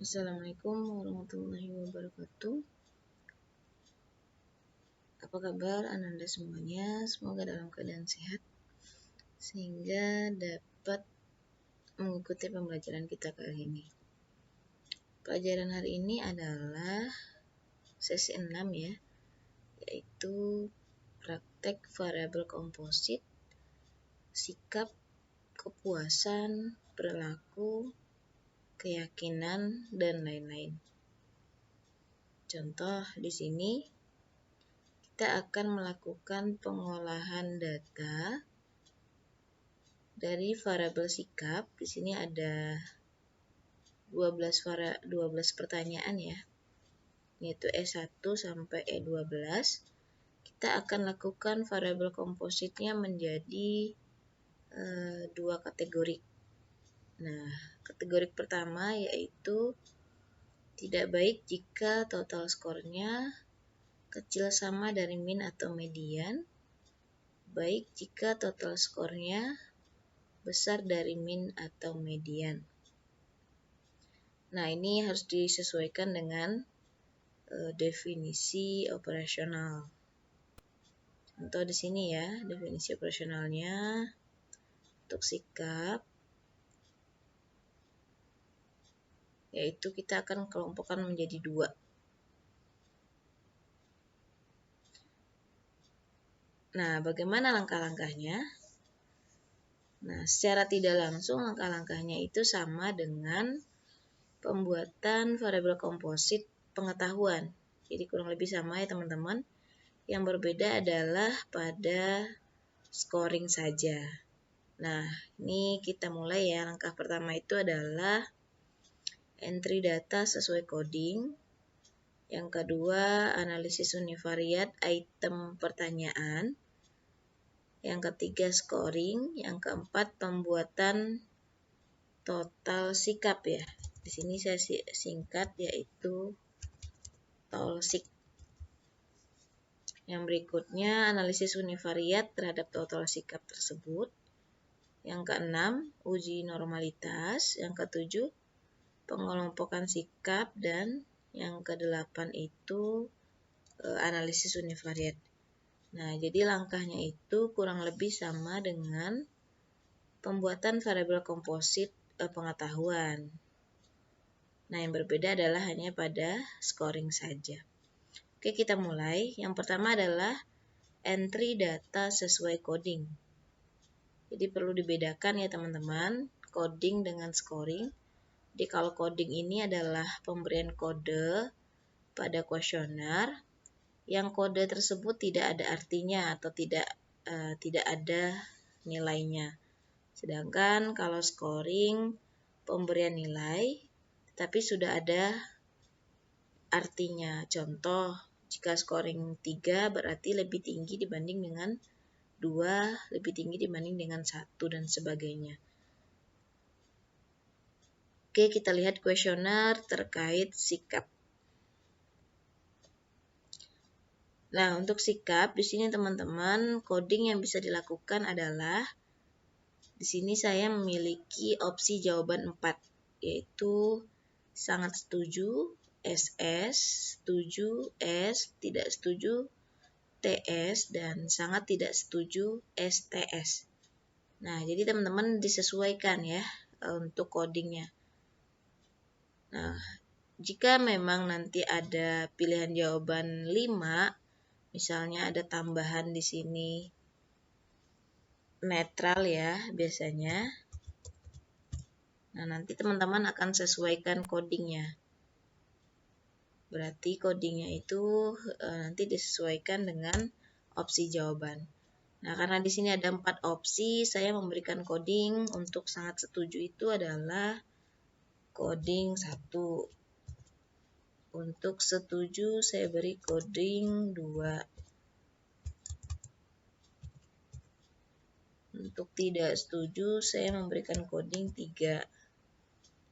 Assalamualaikum warahmatullahi wabarakatuh. Apa kabar Ananda semuanya? Semoga dalam keadaan sehat sehingga dapat mengikuti pembelajaran kita kali ini. Pelajaran hari ini adalah sesi 6 ya, yaitu praktek variabel komposit, sikap, kepuasan, perilaku, keyakinan, dan lain-lain. Contoh di sini kita akan melakukan pengolahan data dari variabel sikap. Di sini ada 12 pertanyaan ya, yaitu E1 sampai E12. Kita akan lakukan variabel kompositnya menjadi dua kategori. Nah, kategori pertama yaitu tidak baik jika total skornya kecil sama dari min atau median, baik jika total skornya besar dari min atau median. Nah, ini harus disesuaikan dengan definisi operasional. Contoh di sini ya, definisi operasionalnya untuk sikap, yaitu kita akan kelompokkan menjadi dua. Nah, bagaimana langkah-langkahnya? Nah, secara tidak langsung langkah-langkahnya itu sama dengan pembuatan variabel komposit pengetahuan. Jadi kurang lebih sama ya teman-teman. Yang berbeda adalah pada scoring saja. Nah, ini kita mulai ya. Langkah pertama itu adalah entry data sesuai coding. Yang kedua, analisis univariat item pertanyaan. Yang ketiga, scoring. Yang keempat, pembuatan total sikap ya. Di sini saya singkat yaitu TOLSIK. Yang berikutnya, analisis univariat terhadap total sikap tersebut. Yang keenam, uji normalitas. Yang ketujuh, pengelompokan sikap. Dan yang kedelapan itu analisis univariat. Nah, jadi langkahnya itu kurang lebih sama dengan pembuatan variabel komposit pengetahuan. Nah, yang berbeda adalah hanya pada scoring saja. Oke, kita mulai. Yang pertama adalah entry data sesuai coding. Jadi perlu dibedakan ya teman-teman, coding dengan scoring. Jadi kalau coding ini adalah pemberian kode pada kuesioner, yang kode tersebut tidak ada artinya atau tidak ada nilainya. Sedangkan kalau scoring, pemberian nilai, tapi sudah ada artinya. Contoh, jika scoring 3 berarti lebih tinggi dibanding dengan 2, lebih tinggi dibanding dengan 1, dan sebagainya. Oke, kita lihat kuesioner terkait sikap. Nah, untuk sikap, di sini teman-teman, coding yang bisa dilakukan adalah, di sini saya memiliki opsi jawaban 4, yaitu sangat setuju, SS, setuju, S, tidak setuju, TS, dan sangat tidak setuju, STS. Nah, jadi teman-teman disesuaikan ya untuk codingnya. Nah, jika memang nanti ada pilihan jawaban 5, misalnya ada tambahan di sini netral ya biasanya. Nah, nanti teman-teman akan sesuaikan codingnya. Berarti codingnya itu nanti disesuaikan dengan opsi jawaban. Nah, karena di sini ada 4 opsi, saya memberikan coding untuk sangat setuju itu adalah coding 1. Untuk setuju saya beri coding 2. Untuk tidak setuju saya memberikan coding 3.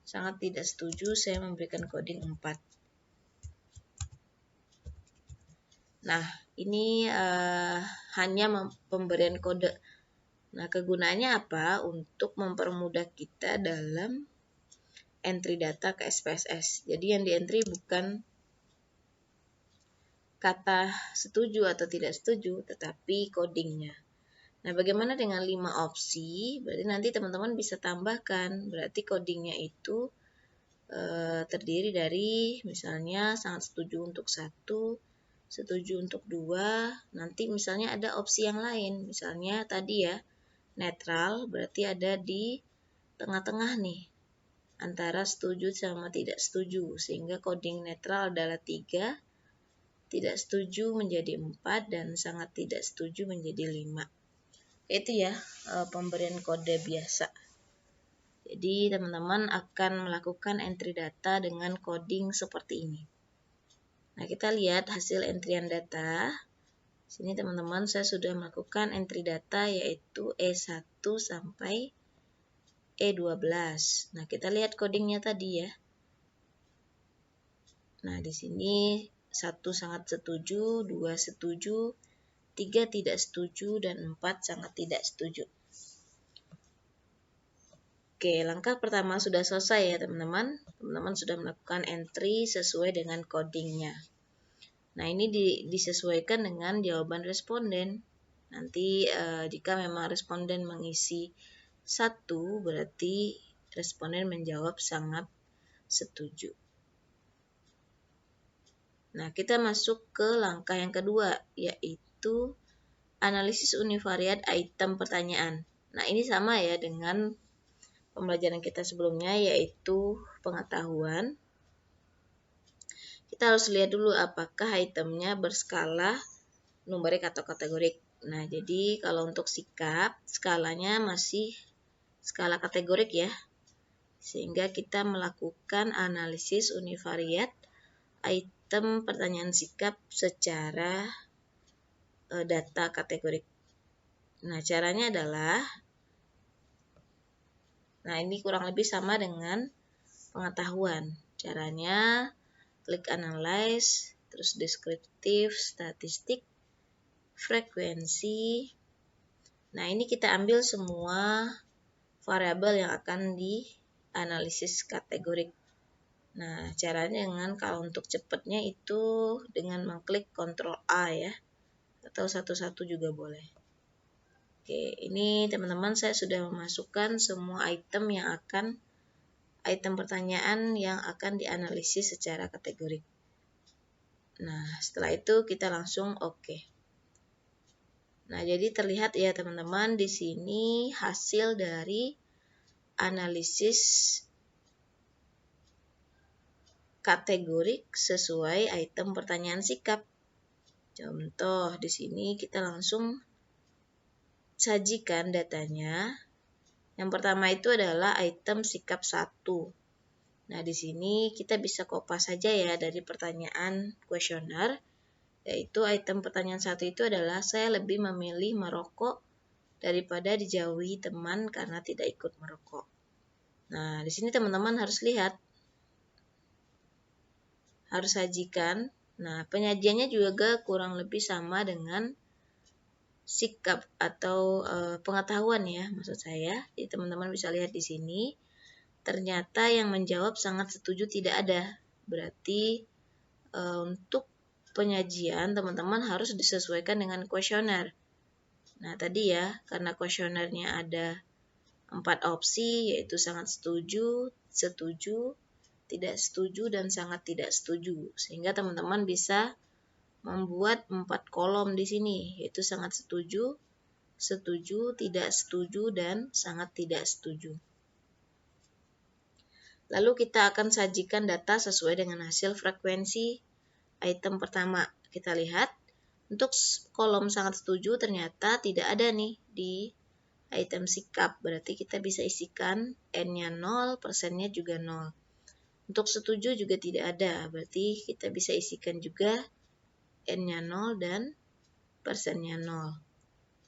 Sangat tidak setuju saya memberikan coding 4. Nah, ini hanya pemberian kode. Nah, kegunaannya apa? Untuk mempermudah kita dalam entry data ke SPSS. Jadi yang di entry bukan kata setuju atau tidak setuju, tetapi codingnya. Nah, bagaimana dengan 5 opsi? Berarti nanti teman-teman bisa tambahkan. Berarti codingnya itu terdiri dari misalnya sangat setuju untuk 1, setuju untuk 2. Nanti misalnya ada opsi yang lain. Misalnya tadi ya, netral berarti ada di tengah-tengah nih. Antara setuju sama tidak setuju. Sehingga coding netral adalah 3. Tidak setuju menjadi 4 dan sangat tidak setuju menjadi 5. Itu ya pemberian kode biasa. Jadi teman-teman akan melakukan entry data dengan coding seperti ini. Nah, kita lihat hasil entrian data. Sini teman-teman saya sudah melakukan entry data yaitu E1 sampai E12. Nah, kita lihat codingnya tadi ya. Nah, di sini 1 sangat setuju, 2 setuju, 3 tidak setuju, dan 4 sangat tidak setuju. Oke, langkah pertama sudah selesai ya teman-teman. Teman-teman sudah melakukan entry sesuai dengan codingnya. Nah, ini disesuaikan dengan jawaban responden. Nanti jika memang responden mengisi 1, berarti responden menjawab sangat setuju. Nah, kita masuk ke langkah yang kedua, yaitu analisis univariat item pertanyaan. Nah, ini sama ya dengan pembelajaran kita sebelumnya, yaitu pengetahuan. Kita harus lihat dulu apakah itemnya berskala numerik atau kategorik. Nah, jadi kalau untuk sikap, skalanya masih skala kategorik ya. Sehingga kita melakukan analisis univariat item pertanyaan sikap secara data kategorik. Nah, caranya adalah, nah ini kurang lebih sama dengan pengetahuan. Caranya, klik analyze, terus deskriptif, statistik, frekuensi. Nah, ini kita ambil semua variabel yang akan dianalisis kategorik. Nah, caranya dengan kalau untuk cepatnya itu dengan mengklik Ctrl A ya, atau satu-satu juga boleh. Oke, ini teman-teman saya sudah memasukkan semua item pertanyaan yang akan dianalisis secara kategorik. Nah, setelah itu kita langsung oke. Nah, jadi terlihat ya teman-teman di sini hasil dari analisis kategorik sesuai item pertanyaan sikap. Contoh di sini kita langsung sajikan datanya. Yang pertama itu adalah item sikap 1. Nah, di sini kita bisa kopas saja ya dari pertanyaan kuesioner, yaitu item pertanyaan 1 itu adalah saya lebih memilih merokok daripada dijauhi teman karena tidak ikut merokok. Nah, di sini teman-teman harus lihat, harus sajikan. Nah, penyajiannya juga kurang lebih sama dengan sikap atau pengetahuan ya, maksud saya. Jadi teman-teman bisa lihat di sini, ternyata yang menjawab sangat setuju tidak ada. Berarti untuk penyajian teman-teman harus disesuaikan dengan kuesioner. Nah, tadi ya, karena kuesionernya ada 4 opsi, yaitu sangat setuju, setuju, tidak setuju, dan sangat tidak setuju. Sehingga teman-teman bisa membuat 4 kolom di sini, yaitu sangat setuju, setuju, tidak setuju, dan sangat tidak setuju. Lalu kita akan sajikan data sesuai dengan hasil frekuensi item pertama. Kita lihat, untuk kolom sangat setuju ternyata tidak ada nih di item sikap, berarti kita bisa isikan N-nya 0, persennya juga 0. Untuk setuju juga tidak ada, berarti kita bisa isikan juga N-nya 0 dan persennya 0.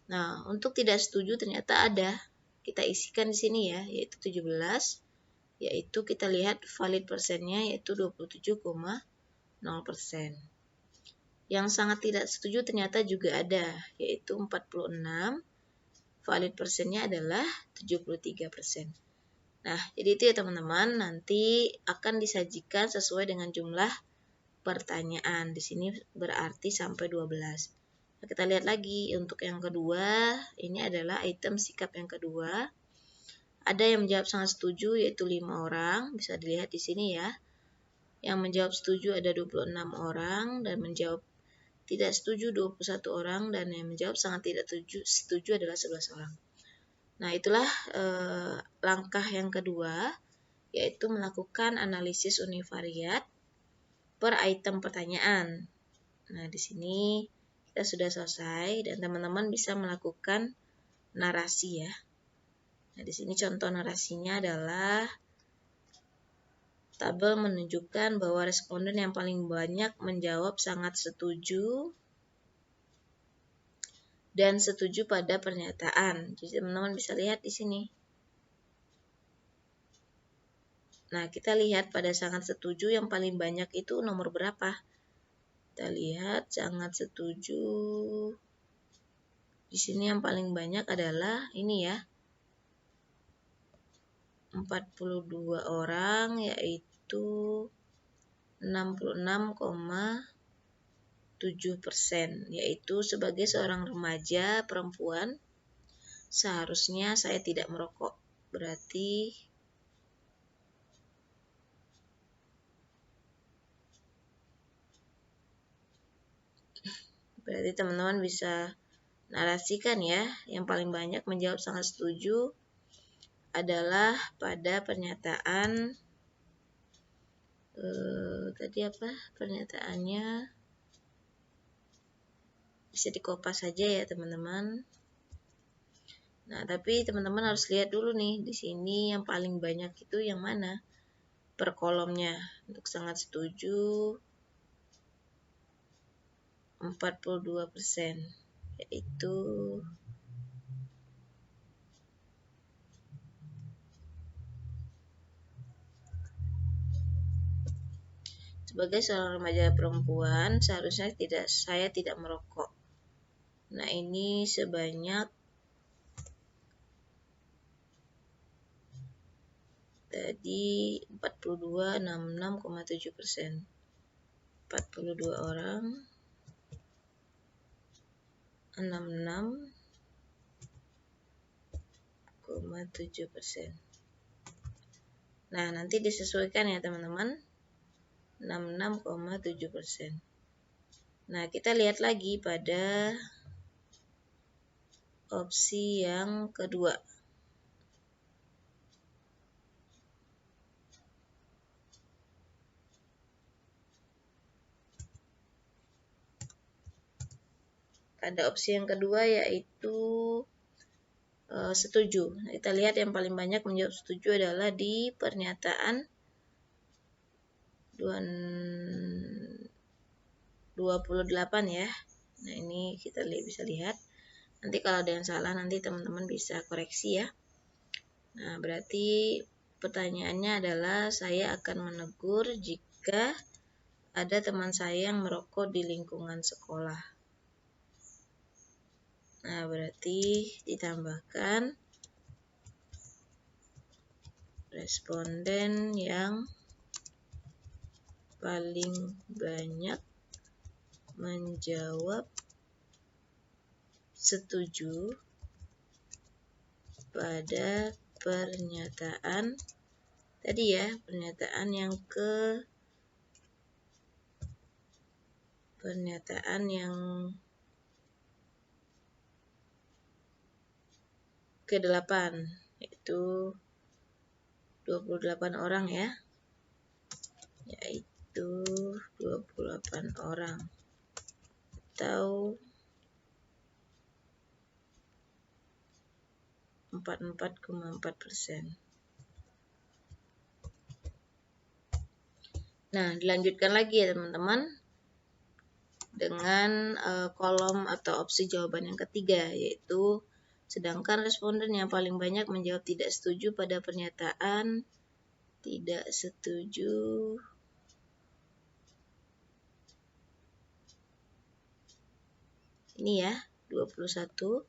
Nah, untuk tidak setuju ternyata ada, kita isikan di sini ya, yaitu 17, yaitu kita lihat valid persennya yaitu 27,0%. Yang sangat tidak setuju ternyata juga ada, yaitu 46, valid persennya adalah 73%. Nah, jadi itu ya teman-teman, nanti akan disajikan sesuai dengan jumlah pertanyaan. Di sini berarti sampai 12. Nah, kita lihat lagi untuk yang kedua, ini adalah item sikap yang kedua. Ada yang menjawab sangat setuju yaitu 5 orang, bisa dilihat di sini ya. Yang menjawab setuju ada 26 orang dan menjawab tidak setuju 21 orang dan yang menjawab sangat tidak setuju adalah 11 orang. Nah, itulah langkah yang kedua, yaitu melakukan analisis univariat per item pertanyaan. Nah, di sini kita sudah selesai dan teman-teman bisa melakukan narasi ya. Nah, di sini contoh narasinya adalah tabel menunjukkan bahwa responden yang paling banyak menjawab sangat setuju dan setuju pada pernyataan. Jadi teman-teman bisa lihat di sini. Nah, kita lihat pada sangat setuju yang paling banyak itu nomor berapa? Kita lihat sangat setuju. Di sini yang paling banyak adalah ini ya. 42 orang, yaitu 66,7%, yaitu sebagai seorang remaja perempuan seharusnya saya tidak merokok. Berarti teman-teman bisa narasikan ya, yang paling banyak menjawab sangat setuju adalah pada pernyataan tadi apa? Pernyataannya bisa dikopas saja ya teman-teman. Nah, tapi teman-teman harus lihat dulu nih di sini yang paling banyak itu yang mana per kolomnya. Untuk sangat setuju 42%, yaitu sebagai seorang remaja perempuan seharusnya saya tidak merokok. Nah, ini sebanyak tadi 42, 66,7%. 42 orang 66,7%. Nah, nanti disesuaikan ya teman-teman. 66,7%. Nah, kita lihat lagi pada opsi yang kedua. Pada opsi yang kedua yaitu setuju. Nah, kita lihat yang paling banyak menjawab setuju adalah di pernyataan 28 ya. Nah, ini kita bisa lihat. Nanti kalau ada yang salah nanti teman-teman bisa koreksi ya. Nah, berarti pertanyaannya adalah saya akan menegur jika ada teman saya yang merokok di lingkungan sekolah. Nah, berarti ditambahkan responden yang paling banyak menjawab setuju pada pernyataan tadi ya, pernyataan yang ke-8, yaitu 28 orang ya, yaitu 28 orang atau 44,4%. Nah, dilanjutkan lagi ya teman-teman dengan kolom atau opsi jawaban yang ketiga, yaitu sedangkan responden yang paling banyak menjawab tidak setuju pada pernyataan tidak setuju ini ya, 21.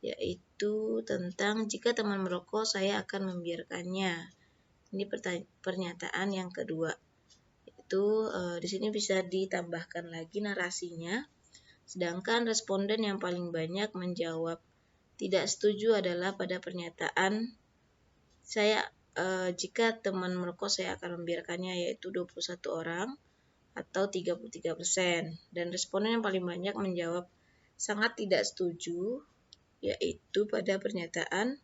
yaitu tentang jika teman merokok saya akan membiarkannya. Ini pernyataan yang kedua. Itu di sini bisa ditambahkan lagi narasinya. Sedangkan responden yang paling banyak menjawab tidak setuju adalah pada pernyataan saya jika teman merokok saya akan membiarkannya, yaitu 21 orang atau 33%. Dan responden yang paling banyak menjawab sangat tidak setuju, yaitu pada pernyataan.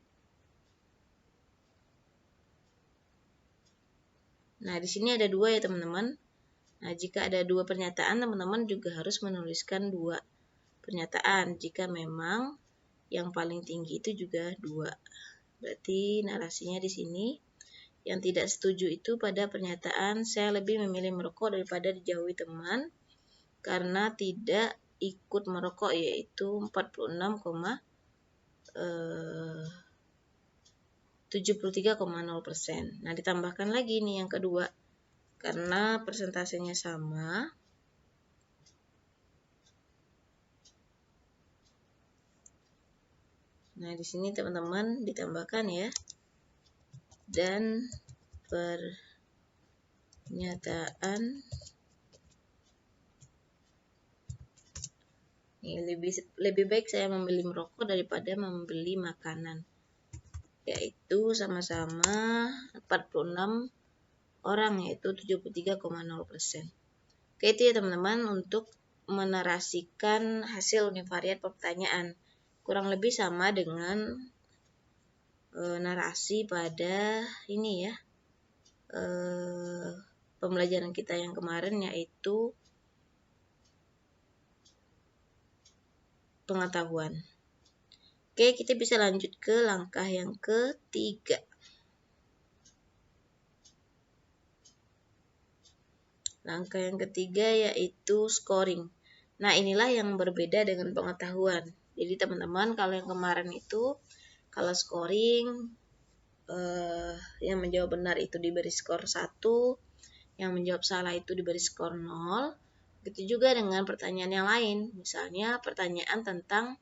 Nah, di sini ada dua ya teman-teman. Nah, jika ada dua pernyataan, teman-teman juga harus menuliskan dua pernyataan. Jika memang yang paling tinggi itu juga dua. Berarti narasinya di sini. Yang tidak setuju itu pada pernyataan saya lebih memilih merokok daripada dijauhi teman karena tidak ikut merokok, yaitu 73,0%. Nah, ditambahkan lagi nih yang kedua. Karena persentasenya sama, nah di sini teman-teman ditambahkan ya. Dan pernyataan lebih baik saya membeli merokok daripada membeli makanan, yaitu sama-sama 46 orang, yaitu 73,0%. Oke, itu ya teman-teman untuk menarasikan hasil univariat pertanyaan. Kurang lebih sama dengan narasi pada ini ya, pembelajaran kita yang kemarin, yaitu pengetahuan. Oke, kita bisa lanjut ke langkah yang ketiga. Langkah yang ketiga yaitu scoring. Nah, inilah yang berbeda dengan pengetahuan. Jadi teman-teman, kalau yang kemarin itu, kalau scoring, yang menjawab benar itu diberi skor 1, yang menjawab salah itu diberi skor 0. Begitu juga dengan pertanyaan yang lain. Misalnya pertanyaan tentang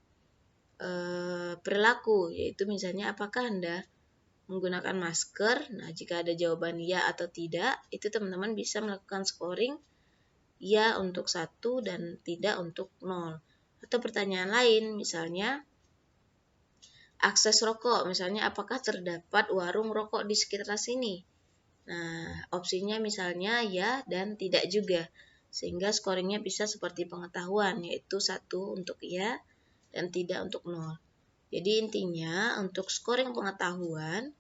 perilaku, yaitu misalnya apakah Anda menggunakan masker. Nah, jika ada jawaban ya atau tidak, itu teman-teman bisa melakukan scoring ya untuk 1 dan tidak untuk 0. Atau pertanyaan lain, misalnya akses rokok, misalnya apakah terdapat warung rokok di sekitar sini. Nah, opsinya misalnya ya dan tidak juga. Sehingga scoringnya bisa seperti pengetahuan, yaitu 1 untuk ya dan tidak untuk 0. Jadi intinya untuk scoring pengetahuan,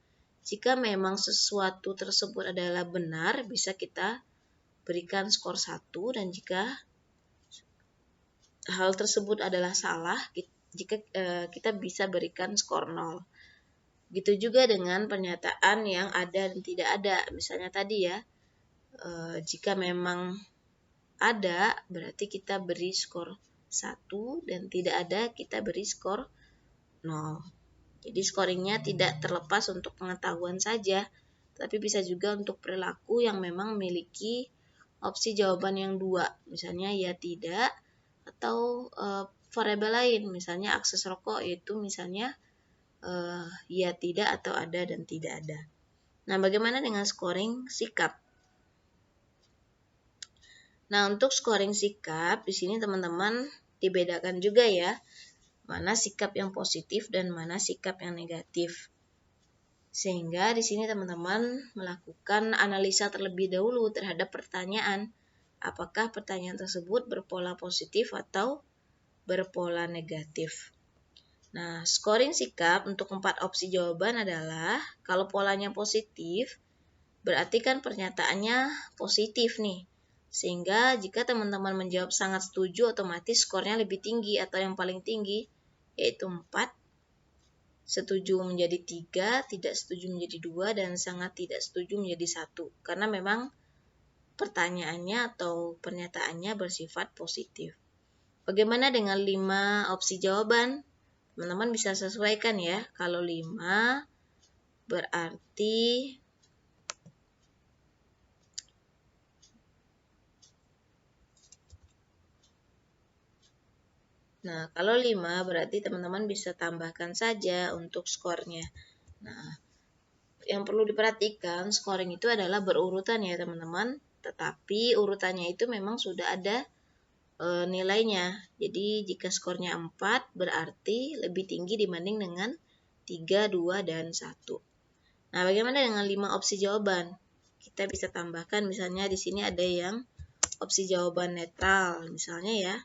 jika memang sesuatu tersebut adalah benar, bisa kita berikan skor 1, dan jika hal tersebut adalah salah, kita bisa berikan skor 0. Gitu juga dengan pernyataan yang ada dan tidak ada. Misalnya tadi ya, jika memang ada, berarti kita beri skor 1, dan tidak ada, kita beri skor 0. Jadi scoringnya tidak terlepas untuk pengetahuan saja, tapi bisa juga untuk perilaku yang memang memiliki opsi jawaban yang 2, misalnya ya tidak, atau variabel lain, misalnya akses rokok, yaitu misalnya ya tidak atau ada dan tidak ada. Nah, bagaimana dengan scoring sikap? Nah, untuk scoring sikap, di sini teman-teman dibedakan juga ya, mana sikap yang positif dan mana sikap yang negatif. Sehingga di sini teman-teman melakukan analisa terlebih dahulu terhadap pertanyaan. Apakah pertanyaan tersebut berpola positif atau berpola negatif. Nah, scoring sikap untuk 4 opsi jawaban adalah, kalau polanya positif, berarti kan pernyataannya positif nih. Sehingga jika teman-teman menjawab sangat setuju, otomatis skornya lebih tinggi atau yang paling tinggi, yaitu 4. Setuju menjadi 3, tidak setuju menjadi 2, dan sangat tidak setuju menjadi 1. Karena memang pertanyaannya atau pernyataannya bersifat positif. Bagaimana dengan 5 opsi jawaban? Teman-teman bisa sesuaikan ya. Kalau 5 berarti Nah, kalau 5 berarti teman-teman bisa tambahkan saja untuk skornya. Nah, yang perlu diperhatikan, scoring itu adalah berurutan ya teman-teman. Tetapi urutannya itu memang sudah ada nilainya. Jadi jika skornya 4 berarti lebih tinggi dibanding dengan 3, 2, dan 1. Nah, bagaimana dengan 5 opsi jawaban? Kita bisa tambahkan misalnya di sini ada yang opsi jawaban netral misalnya ya.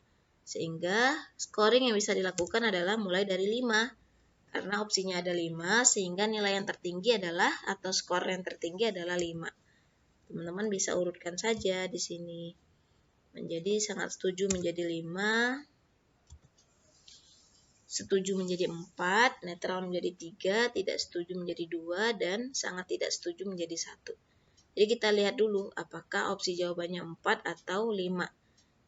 Sehingga scoring yang bisa dilakukan adalah mulai dari 5. Karena opsinya ada 5 sehingga nilai yang tertinggi adalah atau skor yang tertinggi adalah 5. Teman-teman bisa urutkan saja di sini. Menjadi sangat setuju menjadi 5, setuju menjadi 4, netral menjadi 3, tidak setuju menjadi 2, dan sangat tidak setuju menjadi 1. Jadi kita lihat dulu apakah opsi jawabannya 4 atau 5.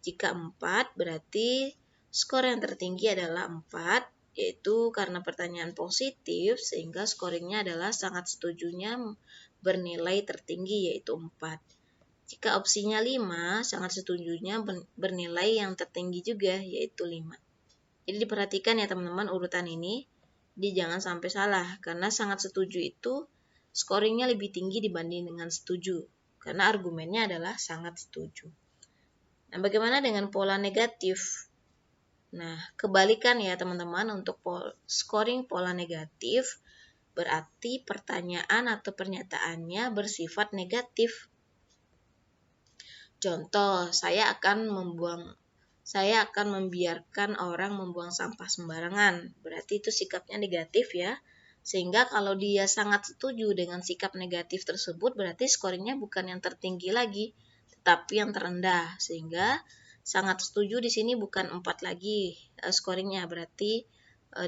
Jika 4 berarti skor yang tertinggi adalah 4, yaitu karena pertanyaan positif sehingga scoringnya adalah sangat setujunya bernilai tertinggi yaitu 4. Jika opsinya 5, sangat setujunya bernilai yang tertinggi juga, yaitu 5. Jadi diperhatikan ya teman-teman urutan ini, jadi jangan sampai salah, karena sangat setuju itu scoringnya lebih tinggi dibanding dengan setuju, karena argumennya adalah sangat setuju. Nah, bagaimana dengan pola negatif? Nah, kebalikan ya teman-teman untuk scoring pola negatif, berarti pertanyaan atau pernyataannya bersifat negatif. Contoh, saya akan membiarkan orang membuang sampah sembarangan. Berarti itu sikapnya negatif ya. Sehingga kalau dia sangat setuju dengan sikap negatif tersebut, berarti scoringnya bukan yang tertinggi lagi, tetapi yang terendah. Sehingga sangat setuju di sini bukan 4 lagi scoringnya, berarti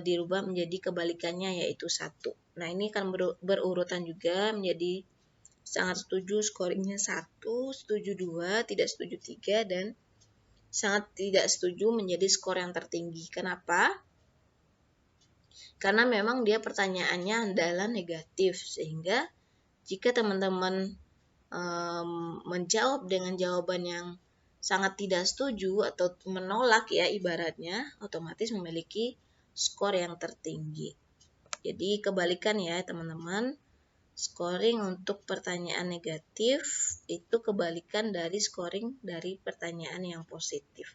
dirubah menjadi kebalikannya yaitu 1. Nah, ini akan berurutan juga menjadi sangat setuju scoringnya 1, setuju 2, tidak setuju 3, dan sangat tidak setuju menjadi skor yang tertinggi. Kenapa? Karena memang dia pertanyaannya adalah negatif, sehingga jika teman-teman menjawab dengan jawaban yang sangat tidak setuju atau menolak ya ibaratnya, otomatis memiliki skor yang tertinggi. Jadi kebalikan ya teman-teman. Scoring untuk pertanyaan negatif itu kebalikan dari scoring dari pertanyaan yang positif.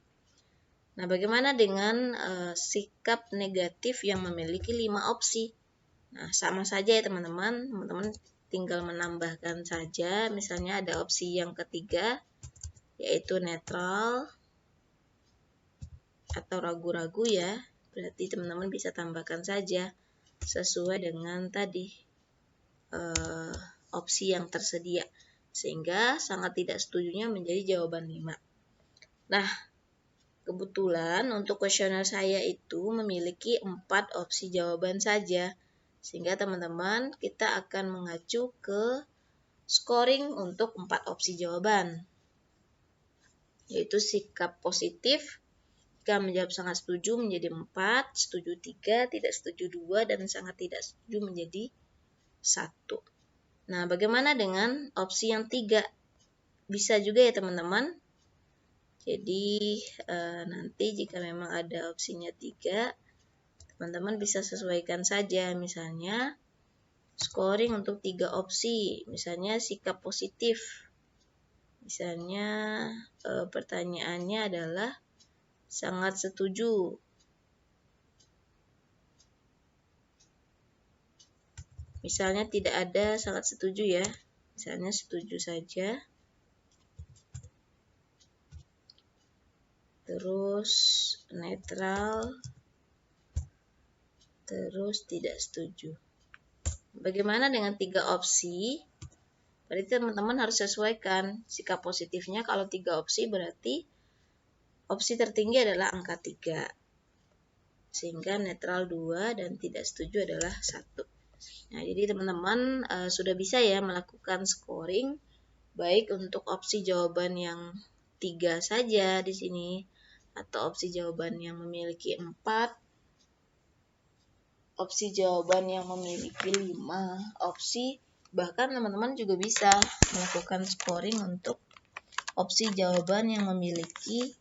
Nah, bagaimana dengan sikap negatif yang memiliki 5 opsi? Nah, sama saja ya teman-teman. Teman-teman tinggal menambahkan saja. Misalnya ada opsi yang ketiga, yaitu netral atau ragu-ragu ya. Berarti teman-teman bisa tambahkan saja sesuai dengan tadi opsi yang tersedia, sehingga sangat tidak setujunya menjadi jawaban 5. Nah, kebetulan untuk kuesioner saya itu memiliki 4 opsi jawaban saja, sehingga teman-teman kita akan mengacu ke scoring untuk 4 opsi jawaban, yaitu sikap positif jika menjawab sangat setuju menjadi 4, setuju 3, tidak setuju 2, dan sangat tidak setuju menjadi 1. Nah, bagaimana dengan opsi yang 3? Bisa juga ya teman-teman. Jadi, nanti jika memang ada opsinya 3, teman-teman bisa sesuaikan saja. Misalnya, scoring untuk 3 opsi. Misalnya, sikap positif. Misalnya, pertanyaannya adalah sangat setuju. Misalnya tidak ada sangat setuju ya. Misalnya setuju saja. Terus netral. Terus tidak setuju. Bagaimana dengan 3 opsi? Berarti teman-teman harus sesuaikan sikap positifnya. Kalau 3 opsi berarti opsi tertinggi adalah angka 3. Sehingga netral 2 dan tidak setuju adalah 1. Nah, jadi teman-teman sudah bisa ya melakukan scoring baik untuk opsi jawaban yang 3 saja di sini atau opsi jawaban yang memiliki 4, opsi jawaban yang memiliki 5 opsi, bahkan teman-teman juga bisa melakukan scoring untuk opsi jawaban yang memiliki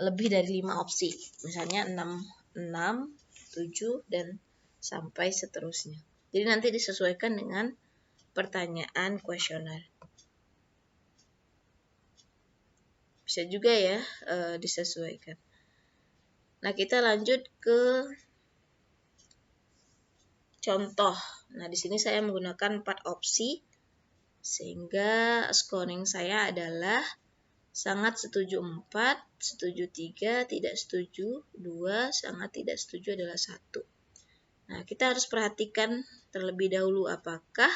lebih dari 5 opsi. Misalnya 6, 7, dan sampai seterusnya. Jadi nanti disesuaikan dengan pertanyaan kuesioner. Bisa juga ya disesuaikan. Nah, kita lanjut ke contoh. Nah, di sini saya menggunakan 4 opsi sehingga scoring saya adalah sangat setuju 4, setuju 3, tidak setuju 2, sangat tidak setuju adalah 1. Nah, kita harus perhatikan terlebih dahulu apakah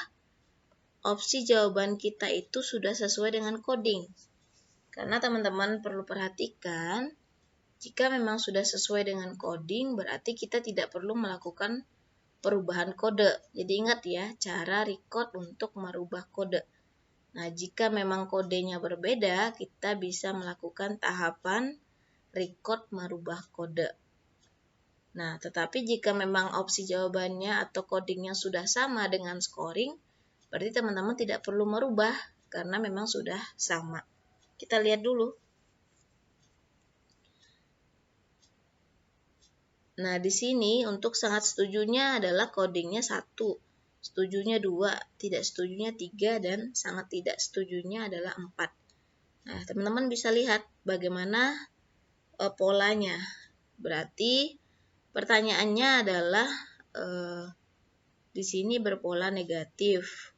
opsi jawaban kita itu sudah sesuai dengan coding. Karena teman-teman perlu perhatikan, jika memang sudah sesuai dengan coding, berarti kita tidak perlu melakukan perubahan kode. Jadi ingat ya, cara record untuk merubah kode. Nah, jika memang kodenya berbeda, kita bisa melakukan tahapan record merubah kode. Nah, tetapi jika memang opsi jawabannya atau codingnya sudah sama dengan scoring, berarti teman-teman tidak perlu merubah karena memang sudah sama. Kita lihat dulu. Nah, di sini untuk sangat setujunya adalah codingnya 1, setujunya 2, tidak setujunya 3, dan sangat tidak setujunya adalah 4. Nah, teman-teman bisa lihat bagaimana polanya. Berarti pertanyaannya adalah di sini berpola negatif.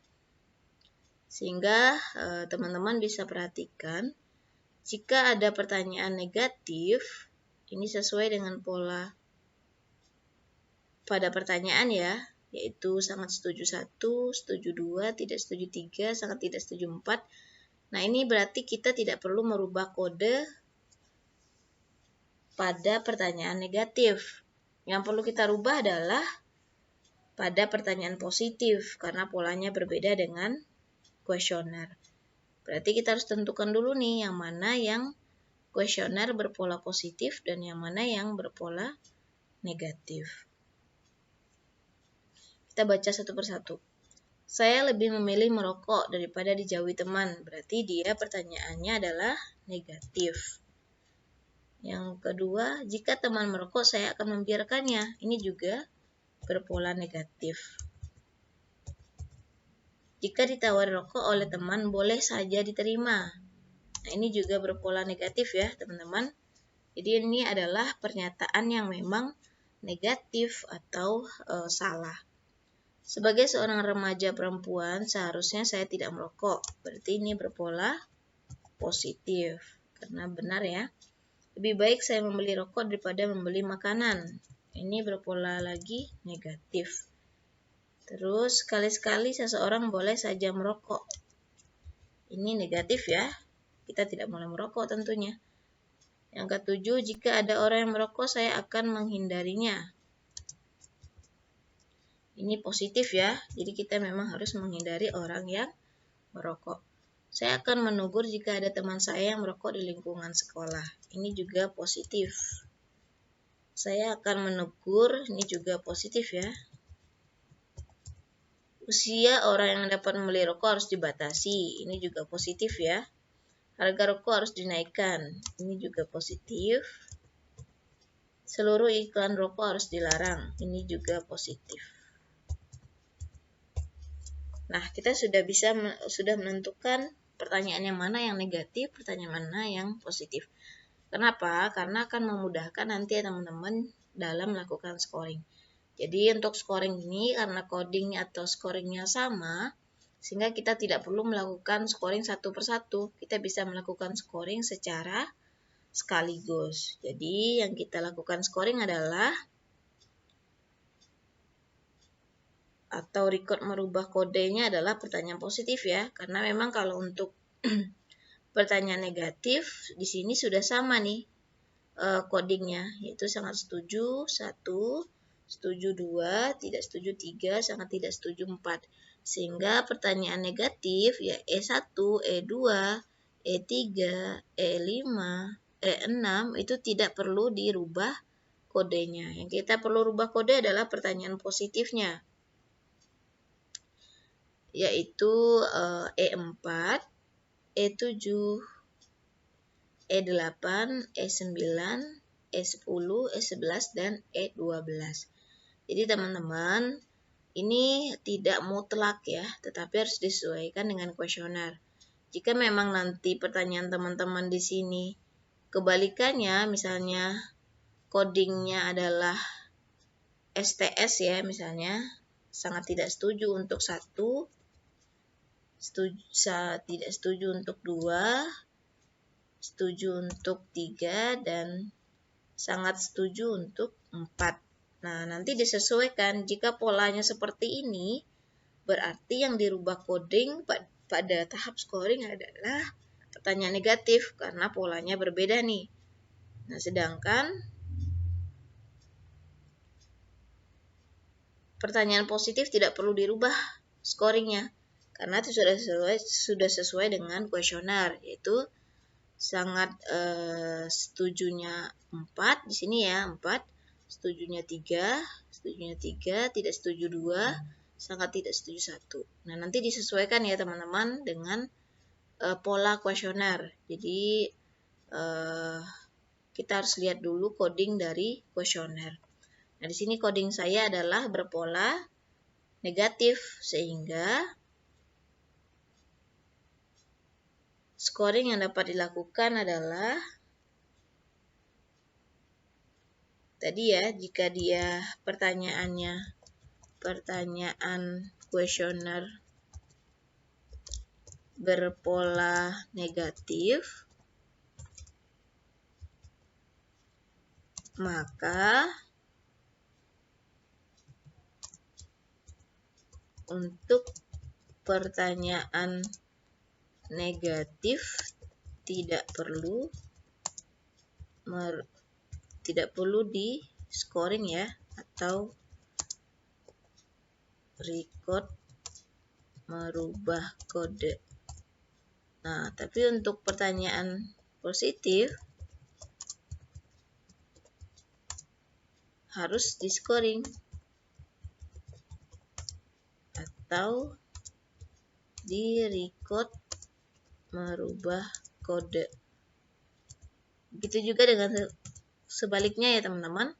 Sehingga teman-teman bisa perhatikan, jika ada pertanyaan negatif, ini sesuai dengan pola pada pertanyaan ya, yaitu sangat setuju 1, setuju 2, tidak setuju 3, sangat tidak setuju 4. Nah, ini berarti kita tidak perlu merubah kode pada pertanyaan negatif. Yang perlu kita rubah adalah pada pertanyaan positif, karena polanya berbeda dengan kuesioner. Berarti kita harus tentukan dulu nih yang mana yang kuesioner berpola positif dan yang mana yang berpola negatif. Kita baca satu persatu. Saya lebih memilih merokok daripada dijauhi teman. Berarti dia pertanyaannya adalah negatif. Yang kedua, jika teman merokok saya akan membiarkannya. Ini juga berpola negatif. Jika ditawari rokok oleh teman, boleh saja diterima. Nah, ini juga berpola negatif ya, teman-teman. Jadi ini adalah pernyataan yang memang negatif atau salah. Sebagai seorang remaja perempuan, seharusnya saya tidak merokok. Berarti ini berpola positif. Karena benar ya. Lebih baik saya membeli rokok daripada membeli makanan. Ini berpola lagi negatif. Terus, sekali-sekali seseorang boleh saja merokok. Ini negatif ya. Kita tidak boleh merokok tentunya. Yang ketujuh, jika ada orang yang merokok, saya akan menghindarinya. Ini positif ya. Jadi kita memang harus menghindari orang yang merokok. Saya akan menegur jika ada teman saya yang merokok di lingkungan sekolah. Ini juga positif. Saya akan menegur, ini juga positif ya. Usia orang yang dapat membeli rokok harus dibatasi. Ini juga positif ya. Harga rokok harus dinaikkan. Ini juga positif. Seluruh iklan rokok harus dilarang. Ini juga positif. Nah, kita sudah menentukan pertanyaan yang mana yang negatif, pertanyaan mana yang positif. Kenapa? Karena akan memudahkan nanti teman-teman dalam melakukan scoring. Jadi untuk scoring ini karena codingnya atau scoringnya sama, sehingga kita tidak perlu melakukan scoring satu persatu. Kita bisa melakukan scoring secara sekaligus. Jadi yang kita lakukan scoring adalah atau record merubah kodenya adalah pertanyaan positif ya. Karena memang kalau untuk pertanyaan negatif di sini sudah sama nih codingnya, yaitu sangat setuju 1, setuju 2, tidak setuju 3, sangat tidak setuju 4. Sehingga pertanyaan negatif ya E1, E2, E3, E5, E6 itu tidak perlu dirubah kodenya. Yang kita perlu rubah kode adalah pertanyaan positifnya, yaitu E4, E7, E8, E9, E10, E11, dan E12. Jadi teman-teman, ini tidak mutlak ya, tetapi harus disesuaikan dengan kuesioner. Jika memang nanti pertanyaan teman-teman di sini kebalikannya, misalnya codingnya adalah STS ya, misalnya sangat tidak setuju untuk 1, tidak setuju untuk 2, setuju untuk 3, dan sangat setuju untuk 4. Nah, nanti disesuaikan. Jika polanya seperti ini, berarti yang dirubah coding pada tahap scoring adalah pertanyaan negatif karena polanya berbeda nih. Nah, sedangkan pertanyaan positif tidak perlu dirubah scoringnya karena itu sudah sesuai dengan kuesioner, yaitu sangat setujunya 4 di sini ya, 4, setujunya 3, tidak setuju 2, sangat tidak setuju 1. Nah, nanti disesuaikan ya teman-teman dengan pola kuesioner. Jadi kita harus lihat dulu coding dari kuesioner. Nah, di sini coding saya adalah berpola negatif sehingga scoring yang dapat dilakukan adalah tadi ya, jika dia pertanyaan kuesioner berpola negatif, maka untuk pertanyaan negatif tidak perlu di scoring ya, atau record merubah kode. Nah, tapi untuk pertanyaan positif harus di scoring atau di record merubah kode. Begitu juga dengan sebaliknya ya teman-teman.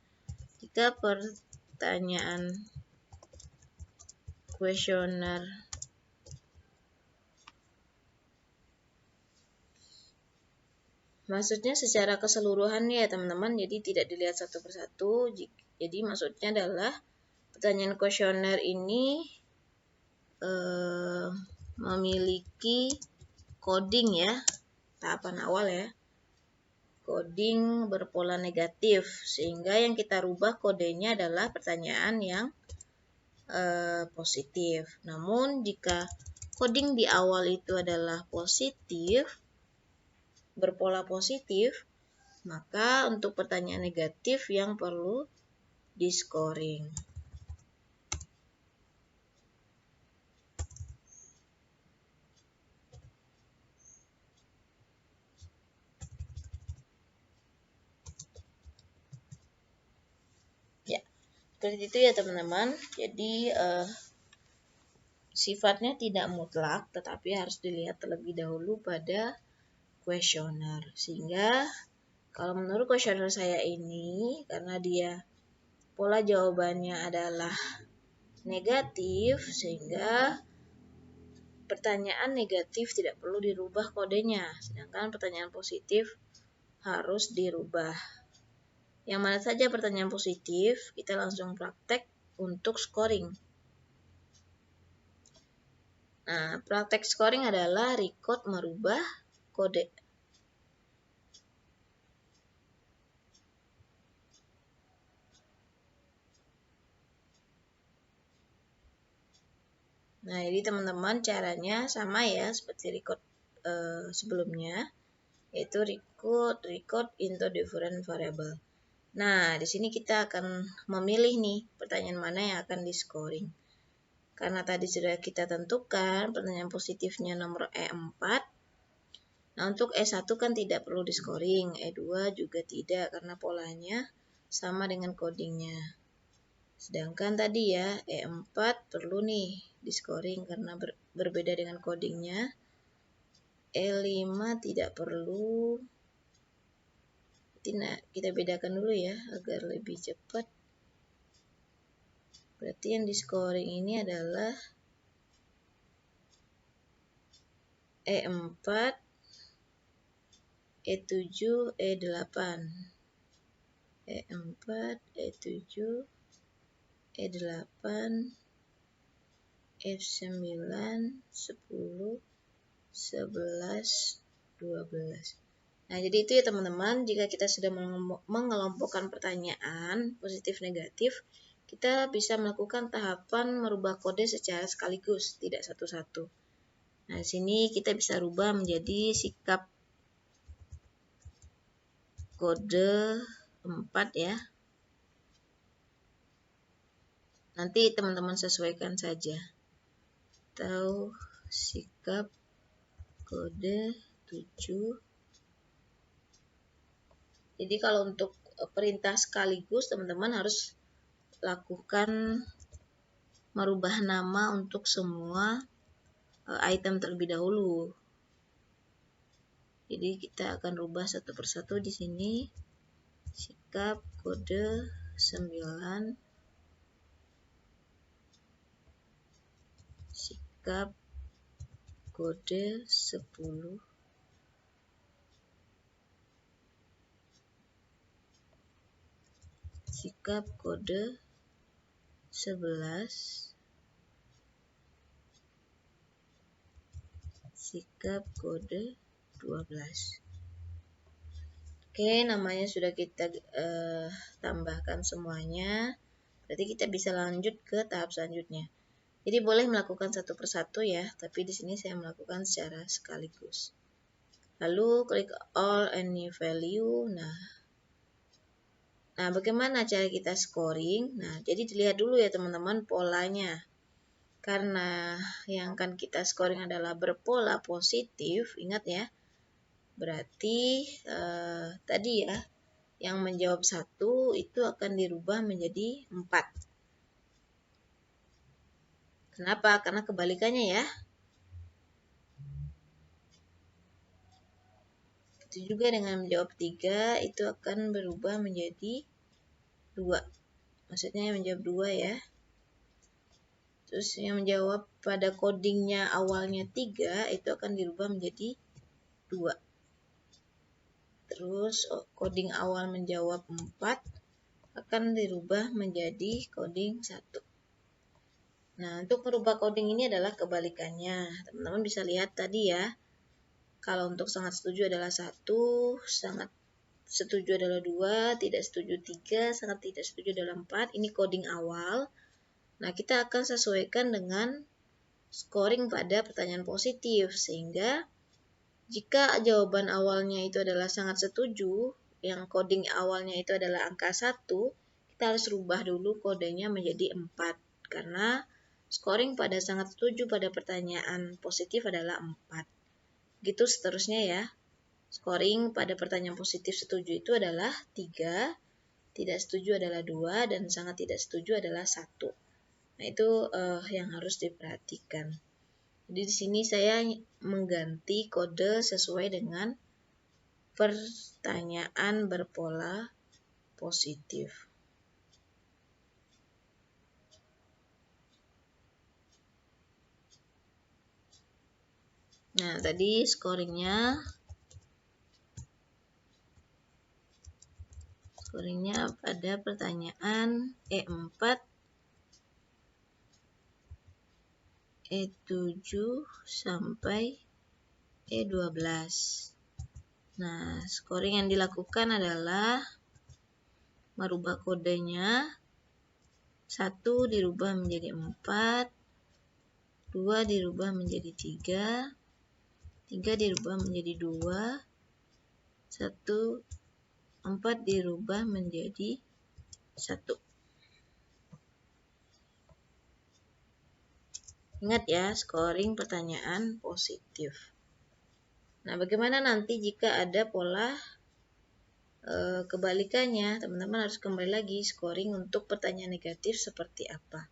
Jika pertanyaan kuesioner maksudnya secara keseluruhan ya teman-teman, jadi tidak dilihat satu persatu. Jadi maksudnya adalah pertanyaan kuesioner ini memiliki coding ya, tahapan awal ya, coding berpola negatif, sehingga yang kita rubah kodenya adalah pertanyaan yang positif. Namun jika coding di awal itu adalah positif, berpola positif, maka untuk pertanyaan negatif yang perlu di scoring. Ya, seperti itu ya teman-teman. Jadi sifatnya tidak mutlak, tetapi harus dilihat terlebih dahulu pada kuesioner. Sehingga kalau menurut kuesioner saya ini, karena dia pola jawabannya adalah negatif, sehingga pertanyaan negatif tidak perlu dirubah kodenya, sedangkan pertanyaan positif harus dirubah. Yang mana saja pertanyaan positif, kita langsung praktek untuk scoring. Nah, praktek scoring adalah record merubah kode. Nah, jadi teman-teman caranya sama ya seperti record sebelumnya, yaitu record into different variable. Nah, di sini kita akan memilih nih pertanyaan mana yang akan di scoring. Karena tadi sudah kita tentukan pertanyaan positifnya nomor E4. Nah, untuk E1 kan tidak perlu di scoring, E2 juga tidak karena polanya sama dengan codingnya. Sedangkan tadi ya, E4 perlu nih di scoring karena berbeda dengan codingnya. E5 tidak perlu, Berarti kita bedakan dulu ya agar lebih cepat. Berarti yang di scoring ini adalah E4, E7, E8. E4, E7, E8, F9, 10, 11, 12. Nah, jadi itu ya teman-teman, jika kita sudah mengelompokkan pertanyaan positif negatif, kita bisa melakukan tahapan merubah kode secara sekaligus, tidak satu-satu. Nah, di sini kita bisa rubah menjadi sikap kode 4 ya. Nanti teman-teman sesuaikan saja. Atau sikap kode 7. Jadi kalau untuk perintah sekaligus, teman-teman harus lakukan merubah nama untuk semua item terlebih dahulu. Jadi kita akan rubah satu persatu di sini. Sikap kode 9. Sikap kode 10. Sikap kode 11. Sikap kode 12. Oke, namanya sudah kita tambahkan semuanya. Berarti kita bisa lanjut ke tahap selanjutnya. Jadi boleh melakukan satu persatu ya, tapi di sini saya melakukan secara sekaligus. Lalu klik all any value. Nah, bagaimana cara kita scoring? Nah, jadi dilihat dulu ya teman-teman polanya. Karena yang akan kita scoring adalah berpola positif, ingat ya. Berarti tadi ya, yang menjawab 1 itu akan dirubah menjadi 4. Kenapa? Karena kebalikannya ya. Itu juga dengan menjawab 3 itu akan berubah menjadi 2. Maksudnya yang menjawab 2 ya. Terus yang menjawab pada codingnya awalnya 3 itu akan dirubah menjadi 2. Terus coding awal menjawab 4 akan dirubah menjadi coding 1. Nah, untuk merubah coding ini adalah kebalikannya. Teman-teman bisa lihat tadi ya. Kalau untuk sangat setuju adalah 1, sangat setuju adalah 2, tidak setuju 3, sangat tidak setuju adalah 4. Ini coding awal. Nah, kita akan sesuaikan dengan scoring pada pertanyaan positif. Sehingga jika jawaban awalnya itu adalah sangat setuju, yang coding awalnya itu adalah angka 1, kita harus rubah dulu kodenya menjadi 4. Karena scoring pada sangat setuju pada pertanyaan positif adalah 4. Gitu seterusnya ya. Scoring pada pertanyaan positif setuju itu adalah 3, tidak setuju adalah 2, dan sangat tidak setuju adalah 1. Nah, itu yang harus diperhatikan. Jadi di sini saya mengganti kode sesuai dengan pertanyaan berpola positif. Nah, tadi scoringnya pada pertanyaan E4, E7 sampai E12. Nah, scoring yang dilakukan adalah merubah kodenya. 1 dirubah menjadi 4, 2 dirubah menjadi 3, 3 dirubah menjadi 2, 4 dirubah menjadi 1. Ingat ya, scoring pertanyaan positif. Nah, bagaimana nanti jika ada pola kebalikannya? Teman-teman harus kembali lagi scoring untuk pertanyaan negatif seperti apa.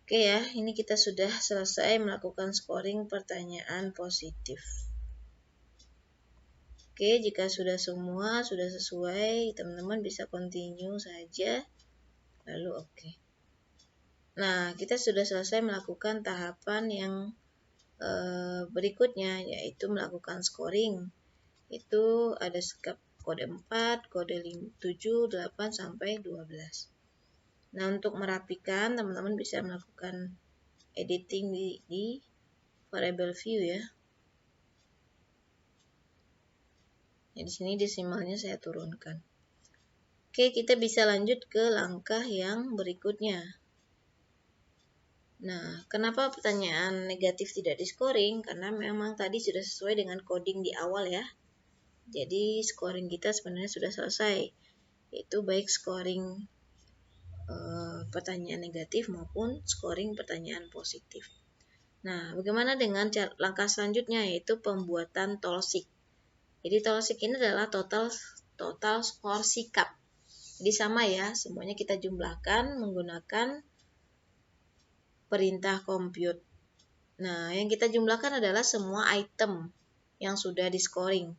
Oke ya, ini kita sudah selesai melakukan scoring pertanyaan positif. Oke, jika sudah semua sudah sesuai, teman-teman bisa continue saja, lalu oke. Nah, kita sudah selesai melakukan tahapan yang berikutnya, yaitu melakukan scoring. Itu ada sikap kode 4, kode 7, 8, sampai 12. Nah, untuk merapikan, teman-teman bisa melakukan editing di variable view ya. Di sini desimalnya saya turunkan. Oke, kita bisa lanjut ke langkah yang berikutnya. Nah, kenapa pertanyaan negatif tidak di-scoring? Karena memang tadi sudah sesuai dengan coding di awal ya. Jadi, scoring kita sebenarnya sudah selesai. Yaitu baik scoring pertanyaan negatif maupun scoring pertanyaan positif. Nah, bagaimana dengan langkah selanjutnya, yaitu pembuatan tolsik. Jadi tolsik ini adalah total skor sikap. Jadi sama ya, semuanya kita jumlahkan menggunakan perintah compute. Nah, yang kita jumlahkan adalah semua item yang sudah di-scoring.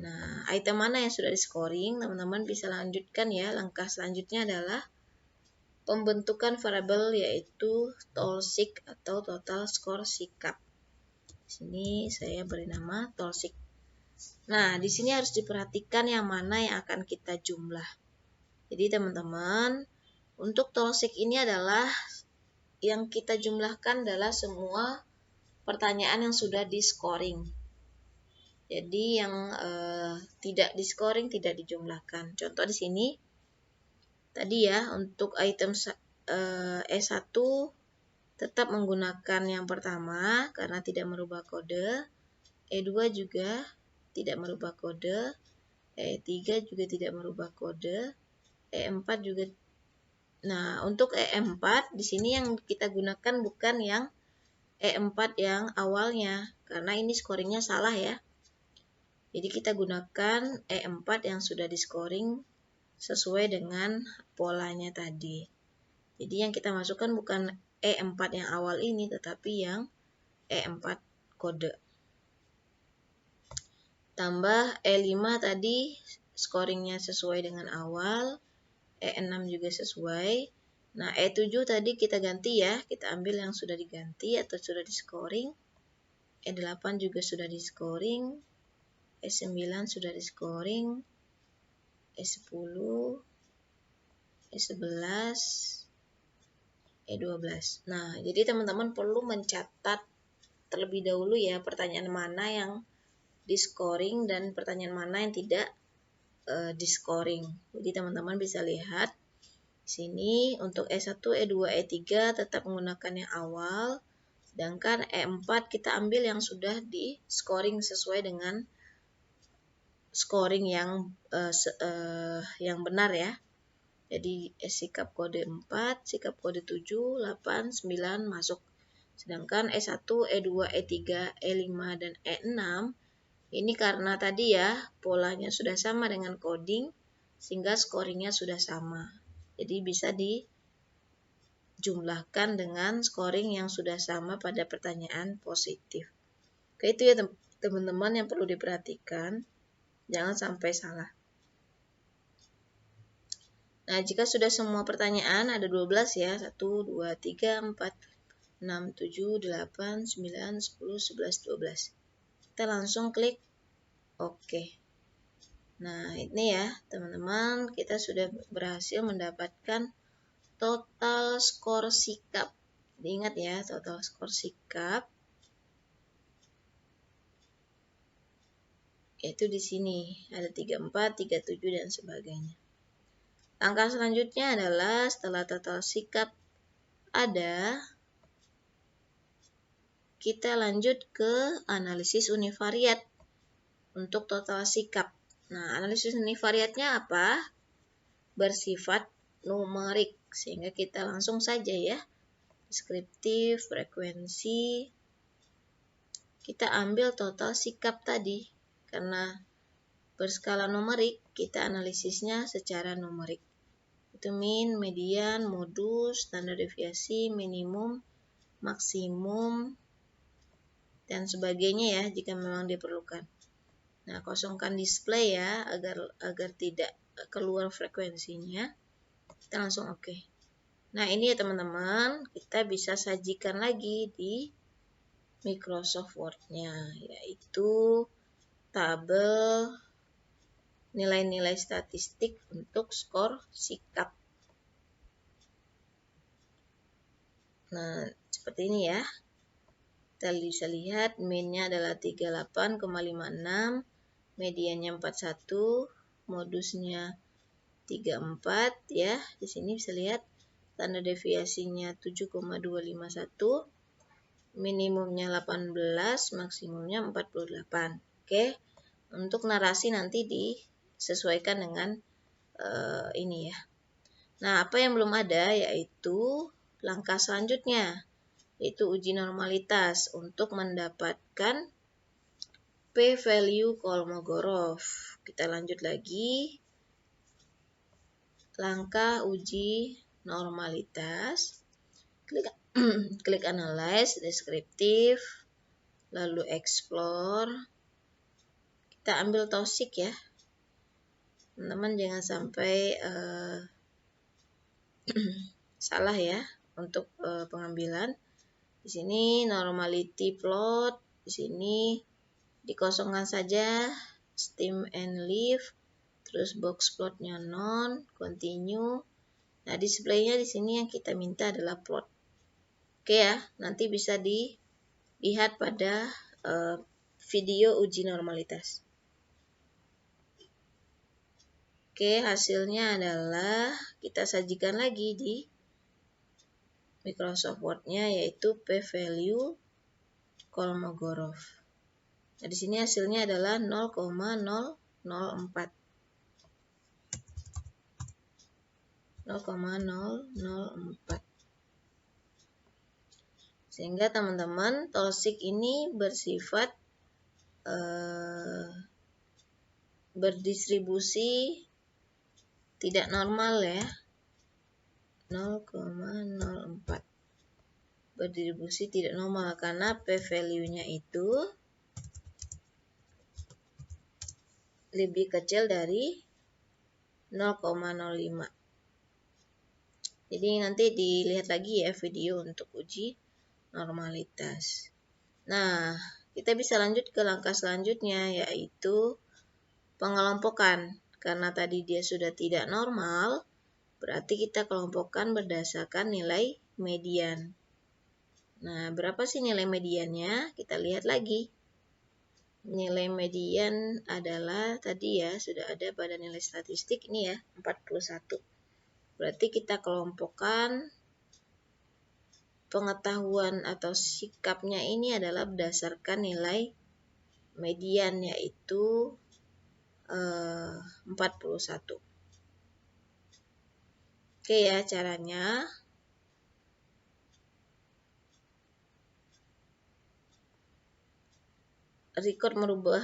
Nah, item mana yang sudah di-scoring, teman-teman bisa lanjutkan ya. Langkah selanjutnya adalah pembentukan variabel, yaitu tolsik atau total skor sikap. Di sini saya beri nama tolsik. Nah, di sini harus diperhatikan yang mana yang akan kita jumlah. Jadi teman-teman, untuk tolsik ini adalah yang kita jumlahkan adalah semua pertanyaan yang sudah di-scoring. Jadi yang tidak di-scoring tidak dijumlahkan. Contoh di sini tadi ya, untuk item E1 tetap menggunakan yang pertama karena tidak merubah kode. E2 juga tidak merubah kode. E3 juga tidak merubah kode. E4 juga. Nah, untuk E4 di sini yang kita gunakan bukan yang E4 yang awalnya karena ini scoringnya salah ya. Jadi kita gunakan E4 yang sudah di-scoring sesuai dengan polanya tadi. Jadi yang kita masukkan bukan E4 yang awal ini, tetapi yang E4 kode. Tambah E5 tadi scoringnya sesuai dengan awal, E6 juga sesuai. Nah, E7 tadi kita ganti ya, kita ambil yang sudah diganti atau sudah di-scoring. E8 juga sudah di-scoring. E9 sudah di-scoring. E10, E11, E12. Nah, jadi teman-teman perlu mencatat terlebih dahulu ya pertanyaan mana yang di-scoring dan pertanyaan mana yang tidak di-scoring. Jadi teman-teman bisa lihat di sini untuk E1, E2, E3 tetap menggunakan yang awal, sedangkan E4 kita ambil yang sudah di-scoring sesuai dengan scoring yang benar ya. Jadi sikap kode 4, sikap kode 7, 8, 9 masuk. Sedangkan E1, E2, E3, E5, dan E6 ini karena tadi ya polanya sudah sama dengan coding sehingga scoringnya sudah sama. Jadi bisa dijumlahkan dengan scoring yang sudah sama pada pertanyaan positif. Oke, itu ya teman-teman yang perlu diperhatikan. Jangan sampai salah. Nah, jika sudah semua pertanyaan, ada 12 ya. 1, 2, 3, 4, 6, 7, 8, 9, 10, 11, 12. Kita langsung klik OK. Nah, ini ya teman-teman, kita sudah berhasil mendapatkan total skor sikap. Ingat ya, total skor sikap. Yaitu di sini, ada 34, 37, dan sebagainya. Langkah selanjutnya adalah setelah total sikap ada, kita lanjut ke analisis univariat untuk total sikap. Nah, analisis univariatnya apa? Bersifat numerik, sehingga kita langsung saja ya. Deskriptif, frekuensi, kita ambil total sikap tadi. Karena berskala numerik, kita analisisnya secara numerik. Itu min, median, modus, standar deviasi, minimum, maksimum, dan sebagainya ya jika memang diperlukan. Nah, kosongkan display ya, agar tidak keluar frekuensinya. Kita langsung oke. Nah, ini ya teman-teman, kita bisa sajikan lagi di Microsoft Word-nya, yaitu tabel nilai-nilai statistik untuk skor sikap. Nah, seperti ini ya. Kita bisa lihat mean-nya adalah 38,56, mediannya 41, modusnya 34 ya. Di sini bisa lihat standar deviasinya 7,251, minimumnya 18, maksimumnya 48. Oke. Untuk narasi nanti disesuaikan dengan ini ya. Nah, apa yang belum ada yaitu langkah selanjutnya, yaitu uji normalitas untuk mendapatkan p-value Kolmogorov. Kita lanjut lagi. Langkah uji normalitas. Klik analyze, deskriptif, lalu explore. Kita ambil Tausig ya. Teman-teman jangan sampai salah ya untuk pengambilan. Di sini normality plot, di sini dikosongkan saja stem and leaf, terus box plotnya non, continue. Nah, displaynya di sini yang kita minta adalah plot. Oke ya, nanti bisa dilihat pada video uji normalitas. Oke, hasilnya adalah kita sajikan lagi di Microsoft Word-nya, yaitu p-value Kolmogorov. Nah, di sini hasilnya adalah 0,004. 0,004. Sehingga teman-teman, Tausig ini bersifat berdistribusi tidak normal ya. 0,04. Berdistribusi tidak normal karena p-value-nya itu lebih kecil dari 0,05. Jadi nanti dilihat lagi ya video untuk uji normalitas. Nah, kita bisa lanjut ke langkah selanjutnya, yaitu pengelompokan. Karena tadi dia sudah tidak normal, berarti kita kelompokkan berdasarkan nilai median. Nah, berapa sih nilai mediannya? Kita lihat lagi. Nilai median adalah tadi ya, sudah ada pada nilai statistik ini ya, 41. Berarti kita kelompokkan pengetahuan atau sikapnya ini adalah berdasarkan nilai median, yaitu 41. Oke ya caranya. Record merubah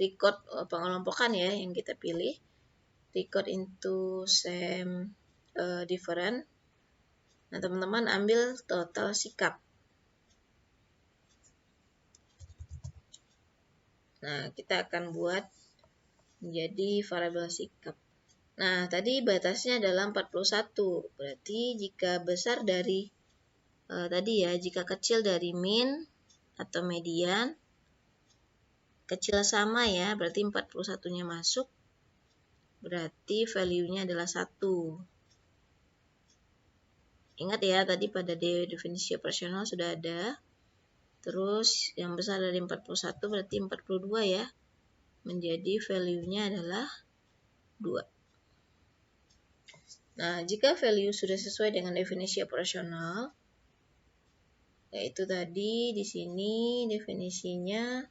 record pengelompokan ya yang kita pilih. Record into same different. Nah, teman-teman ambil total sikap. Nah, kita akan buat menjadi variabel sikap. Nah, tadi batasnya adalah 41. Berarti jika besar dari tadi ya, jika kecil dari min atau median, kecil sama ya, berarti 41-nya masuk. Berarti value-nya adalah 1. Ingat ya, tadi pada definisi operasional sudah ada. Terus yang besar dari 41 berarti 42 ya. Menjadi value-nya adalah 2. Nah, jika value sudah sesuai dengan definisi operasional, yaitu tadi di sini definisinya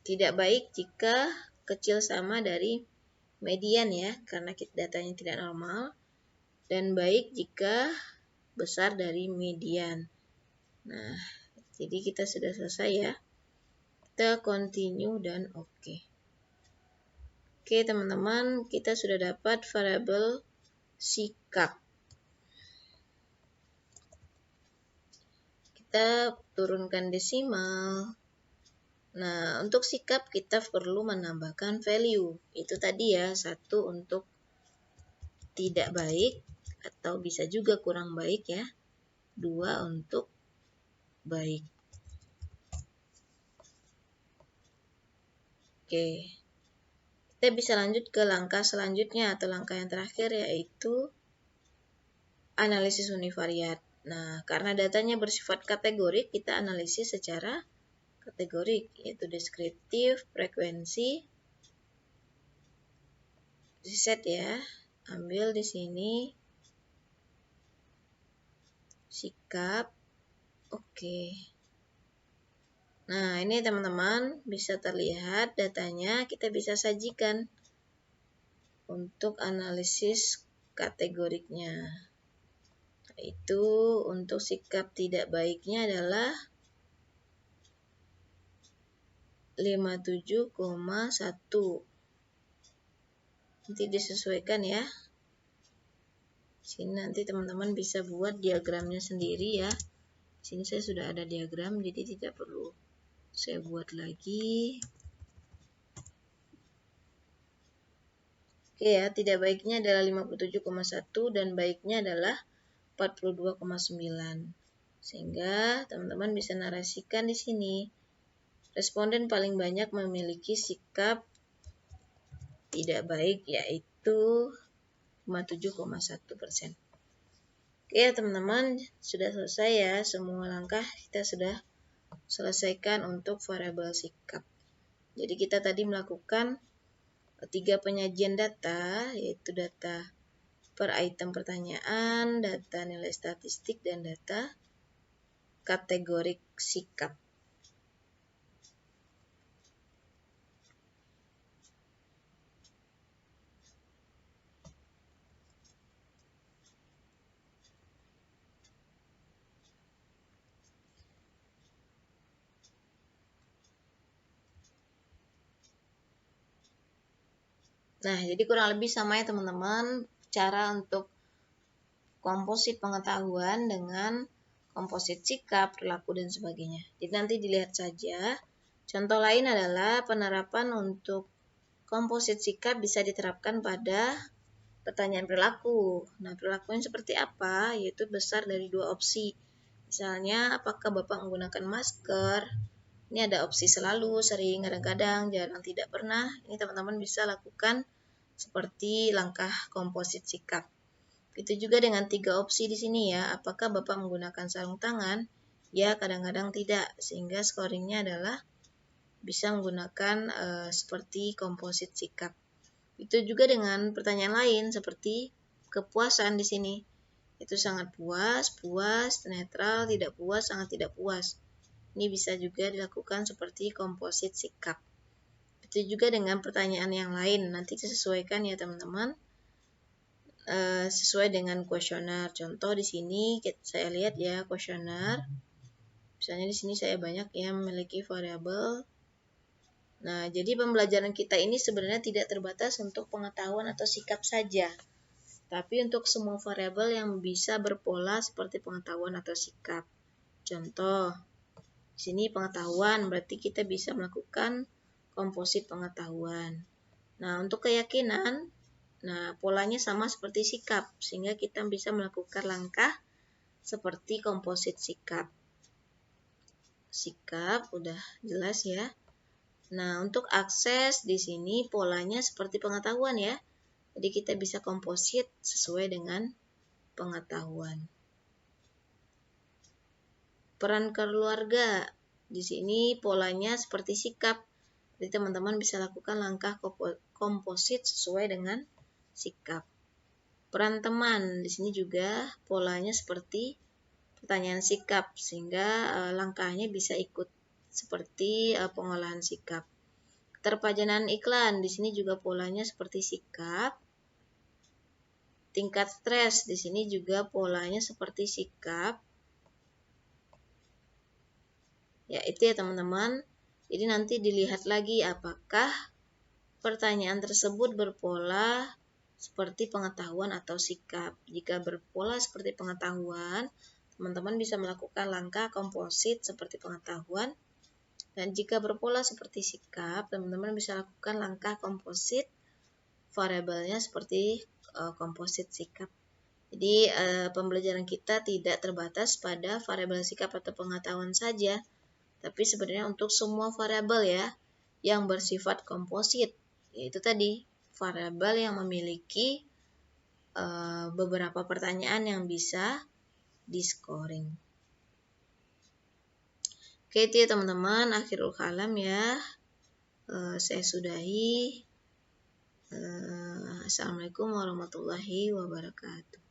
tidak baik jika kecil sama dari median ya, karena datanya tidak normal, dan baik jika besar dari median. Nah, jadi kita sudah selesai ya. Kita continue dan oke. Oke teman-teman, kita sudah dapat variabel sikap. kita turunkan desimal. Nah, untuk sikap kita perlu menambahkan value. Itu tadi ya, 1 untuk tidak baik atau bisa juga kurang baik ya. 2 untuk baik. Oke. Kita bisa lanjut ke langkah selanjutnya atau langkah yang terakhir, yaitu analisis univariat. Nah, karena datanya bersifat kategorik, kita analisis secara kategorik, yaitu deskriptif, frekuensi, set ya. Ambil di sini sikap. Oke. Nah, ini teman-teman bisa terlihat datanya, kita bisa sajikan untuk analisis kategoriknya. Itu untuk sikap tidak baiknya adalah 57,1. Nanti disesuaikan ya. Sini nanti teman-teman bisa buat diagramnya sendiri ya. Sini saya sudah ada diagram, jadi tidak perlu saya buat lagi. Oke ya, tidak baiknya adalah 57,1 dan baiknya adalah 42,9. Sehingga teman-teman bisa narasikan di sini. Responden paling banyak memiliki sikap tidak baik, yaitu 57,1%. Oke ya teman-teman, sudah selesai ya semua langkah, kita sudah selesaikan untuk variabel sikap. Jadi kita tadi melakukan 3 penyajian data, yaitu data per item pertanyaan, data nilai statistik, dan data kategorik sikap. Nah, jadi kurang lebih sama ya teman-teman, cara untuk komposit pengetahuan dengan komposit sikap, perilaku, dan sebagainya. Jadi nanti dilihat saja. Contoh lain adalah penerapan untuk komposit sikap bisa diterapkan pada pertanyaan perilaku. Nah, perilakunya seperti apa? Yaitu besar dari 2 opsi. Misalnya, apakah Bapak menggunakan masker? Ini ada opsi selalu, sering, kadang-kadang, jarang, tidak pernah. Ini teman-teman bisa lakukan seperti langkah komposit sikap. Itu juga dengan 3 opsi di sini ya. Apakah Bapak menggunakan sarung tangan? Ya, kadang-kadang tidak. Sehingga scoringnya adalah bisa menggunakan seperti komposit sikap. Itu juga dengan pertanyaan lain seperti kepuasan di sini. Itu sangat puas, puas, netral, tidak puas, sangat tidak puas. Ini bisa juga dilakukan seperti komposit sikap. Itu juga dengan pertanyaan yang lain. Nanti disesuaikan ya teman-teman. Sesuai dengan kuesioner. Contoh di sini saya lihat ya kuesioner. Misalnya di sini saya banyak yang memiliki variabel. Nah, jadi pembelajaran kita ini sebenarnya tidak terbatas untuk pengetahuan atau sikap saja, tapi untuk semua variabel yang bisa berpola seperti pengetahuan atau sikap. Contoh, di sini pengetahuan, berarti kita bisa melakukan komposit pengetahuan. Nah, untuk keyakinan, nah polanya sama seperti sikap, sehingga kita bisa melakukan langkah seperti komposit sikap. Sikap udah jelas ya. Nah, untuk akses di sini polanya seperti pengetahuan ya. Jadi kita bisa komposit sesuai dengan pengetahuan. Peran keluarga di sini polanya seperti sikap. Jadi teman-teman bisa lakukan langkah komposit sesuai dengan sikap. Peran teman di sini juga polanya seperti pertanyaan sikap, sehingga langkahnya bisa ikut seperti pengolahan sikap. Keterpajanan iklan di sini juga polanya seperti sikap. Tingkat stres di sini juga polanya seperti sikap. Ya, itu ya teman-teman. Jadi nanti dilihat lagi apakah pertanyaan tersebut berpola seperti pengetahuan atau sikap. Jika berpola seperti pengetahuan, teman-teman bisa melakukan langkah komposit seperti pengetahuan. Dan jika berpola seperti sikap, teman-teman bisa lakukan langkah komposit variabelnya seperti komposit sikap. Jadi pembelajaran kita tidak terbatas pada variabel sikap atau pengetahuan saja, tapi sebenarnya untuk semua variabel ya yang bersifat komposit, yaitu tadi variabel yang memiliki beberapa pertanyaan yang bisa di-scoring. Oke, itu ya teman-teman, akhirul kalam ya. Saya sudahi. Assalamualaikum warahmatullahi wabarakatuh.